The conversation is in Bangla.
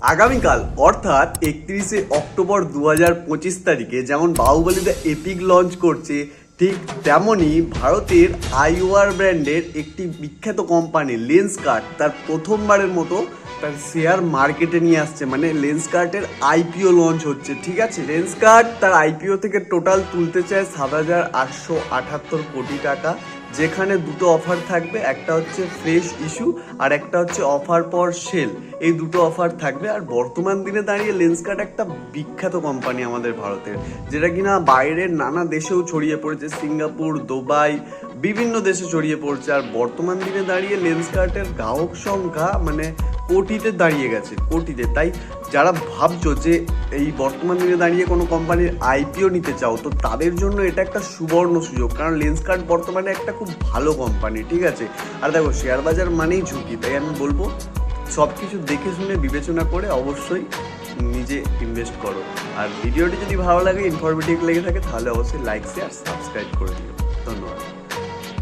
আগামীকাল অর্থাৎ 31শে অক্টোবর 2025 তারিখে যেমন বাহুবলী দ্য এপিক লঞ্চ করছে, ঠিক তেমনই ভারতের আইওয়ার ব্র্যান্ডের একটি বিখ্যাত কোম্পানি লেন্সকার্ট তার প্রথমবারের মতো তার শেয়ার মার্কেটে নিয়ে আসছে। মানে লেন্সকার্টের আইপিও লঞ্চ হচ্ছে। ঠিক আছে, লেন্সকার্ট তার আইপিও থেকে টোটাল তুলতে চায় 7,878 কোটি টাকা, যেখানে দুটো অফার থাকবে, একটা হচ্ছে ফ্রেশ ইস্যু আর একটা হচ্ছে অফার পর সেল। এই দুটো অফার থাকবে। আর বর্তমান দিনে দাঁড়িয়ে লেন্সকার্ট একটা বিখ্যাত কোম্পানি আমাদের ভারতের, যেটা কিনা বাইরের নানা দেশেও ছড়িয়ে পড়েছে, সিঙ্গাপুর, দুবাই, বিভিন্ন দেশে ছড়িয়ে পড়ছে। আর বর্তমান দিনে দাঁড়িয়ে লেন্সকার্টের গ্রাহক সংখ্যা মানে কোটিতে দাঁড়িয়ে গেছে, কোটিতে। তাই যারা ভাবছো যে এই বর্তমান দিনে দাঁড়িয়ে কোনো কোম্পানির আইপিও নিতে চাও, তো তাদের জন্য এটা একটা সুবর্ণ সুযোগ, কারণ লেন্সকার্ট বর্তমানে একটা খুব ভালো কোম্পানি। ঠিক আছে, আর দেখো শেয়ার বাজার মানেই ঝুঁকি, তাই আমি বলবো সব কিছু দেখে শুনে বিবেচনা করে অবশ্যই নিজে ইনভেস্ট করো। আর ভিডিওটি যদি ভালো লাগে, ইনফরমেটিভ লেগে থাকে, তাহলে অবশ্যই লাইক, শেয়ার, সাবস্ক্রাইব করে দিও। ধন্যবাদ।